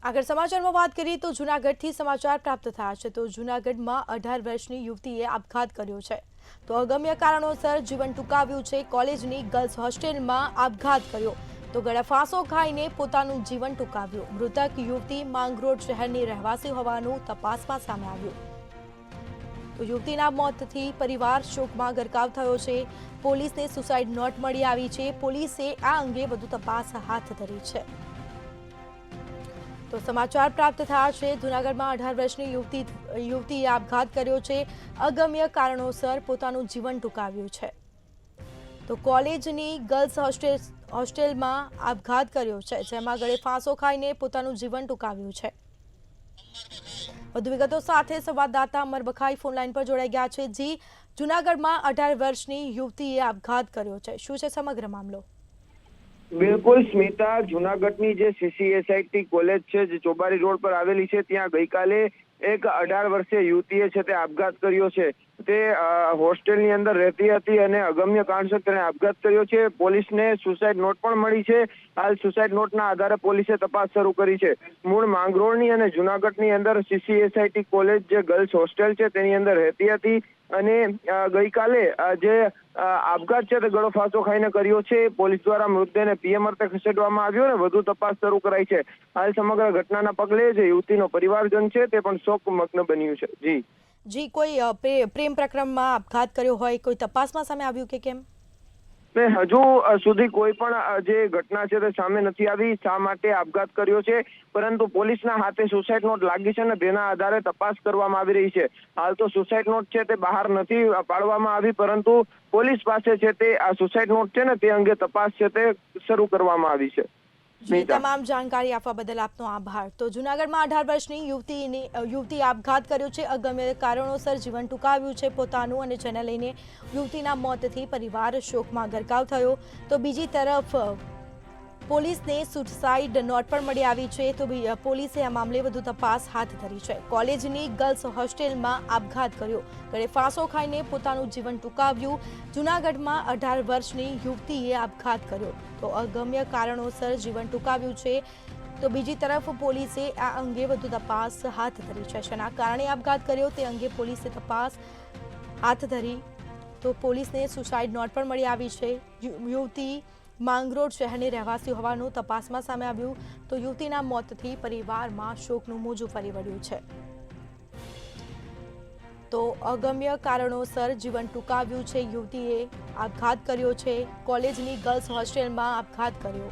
આગળ સમાચારમાં વાત કરીએ તો જૂનાગઢથી સમાચાર પ્રાપ્ત થયા છે તો જૂનાગઢમાં 18 વર્ષની યુવતીએ આપઘાત કર્યો છે તો અગમ્ય કારણોસર જીવન ટૂંકાવ્યું છે કોલેજની ગર્લ્સ હોસ્ટેલમાં આપઘાત કર્યો તો ગળે ફાંસો ખાઈને પોતાનું જીવન ટૂંકાવ્યું મૃતક યુવતી માંગરોળ શહેરની રહેવાસી હોવાનું તપાસમાં સામે આવ્યું તો યુવતીના મોતથી પરિવાર શોકમાં ગરકાવ થયો છે પોલીસને સુસાઇડ નોટ મળી આવી છે પોલીસે આ અંગે વધુ તપાસ હાથ ધરી છે તો સમાચાર પ્રાપ્ત થયા છે જૂનાગઢમાં 18 વર્ષની યુવતીએ આપઘાત કર્યો છે અગમ્ય કારણોસર પોતાનું જીવન ટૂંકાવ્યું છે તો કોલેજની ગર્લ્સ હોસ્ટેલમાં આપઘાત કર્યો છે જેમાં ગળે ફાંસો ખાઈને પોતાનું જીવન ટૂંકાવ્યું છે વધુ વિગતો સાથે સંવાદદાતા અમર બખાઈ ફોનલાઈન પર જોડાઈ ગયા છે જી જૂનાગઢમાં 18 વર્ષની યુવતીએ આપઘાત કર્યો છે શું છે સમગ્ર મામલો બિલકુલ સ્મિતા, જૂનાગઢની જે CCSIT કોલેજ છે જે ચોબારી રોડ પર આવેલી છે ત્યાં ગઈકાલે એક 18 વર્ષીય યુવતીએ છે તે આપઘાત કર્યો છે તે હોસ્ટેલની અંદર રહેતી હતી અને અગમ્ય કારણસર તેણે આપઘાત કર્યો છે પોલીસને સુસાઇડ નોટ પણ મળી છે હાલ સુસાઇડ નોટના આધારે પોલીસે તપાસ શરૂ કરી છે મૂળ માંગરોળની અને જૂનાગઢની અંદર CCSIT કોલેજ જે ગર્લ્સ હોસ્ટેલ છે તેની અંદર રહેતી હતી અને ગઈકાલે જે આપઘાત છે તે ગળો ફાંસો ખાઈને કર્યો છે પોલીસ દ્વારા મૃતદેહને PM અર્થે ખસેડવામાં આવ્યો અને વધુ તપાસ શરૂ કરાઈ છે હાલ સમગ્ર ઘટનાના પગલે જે યુવતીનો પરિવારજન છે તે પણ શોકમગ્ન બન્યું છે જી કોઈ પ્રેમ પ્રકરણમાં આપઘાત કર્યો હોય કોઈ તપાસમાં સામે આવ્યું કે કેમ હજુ સુધી કોઈ પણ જે ઘટના છે તે સામે નથી આવી શા માટે આપઘાત કર્યો છે પરંતુ પોલીસના હાથે સુસાઇડ નોટ લાગી છે અને તેના આધારે તપાસ કરવામાં આવી રહી છે હાલ તો સુસાઇડ નોટ છે તે બહાર નથી પાડવામાં આવી પરંતુ પોલીસ પાસે છે તે આ સુસાઇડ નોટ છે ને તે અંગે તપાસ છે તે શરૂ કરવામાં આવી છે તમામ જાણકારી આપવા બદલ આપનો આભાર તો જૂનાગઢમાં 18 વર્ષની યુવતીએ આપઘાત કર્યો છે અગમ્ય કારણોસર જીવન ટૂંકાવ્યું છે પોતાનું અને જેને લઈને યુવતીના મોતથી પરિવાર શોકમાં ગરકાવ થયો તો બીજી તરફ પોલીસને સુસાઇડ નોટ પણ મળી આવી છે તો પોલીસે આ મામલે વધુ તપાસ હાથ ધરી છે કોલેજની ગર્લ્સ હોસ્ટેલમાં આપઘાત કર્યો ગળે ફાંસો ખાઈને પોતાનું જીવન ટૂંકાવ્યું જૂનાગઢમાં 18 વર્ષની યુવતીએ આપઘાત કર્યો તો અગમ્ય કારણોસર જીવન ટૂંકાવ્યું છે તો બીજી તરફ પોલીસે આ અંગે વધુ તપાસ હાથ ધરી છે શેના કારણે આપઘાત કર્યો તે અંગે પોલીસે તપાસ હાથ ધરી તો પોલીસને સુસાઇડ નોટ પણ મળી આવી છે યુવતી માંગરોળ શહેરની રહેવાસી હોવાનું તપાસમાં સામે આવ્યું તો યુવતીના મોતથી પરિવારમાં શોકનું મોજું ફરી વળ્યું છે તો અગમ્ય કારણોસર જીવન ટૂંકાવ્યું છે યુવતીએ આપઘાત કર્યો છે કોલેજની ગર્લ્સ હોસ્ટેલમાં આપઘાત કર્યો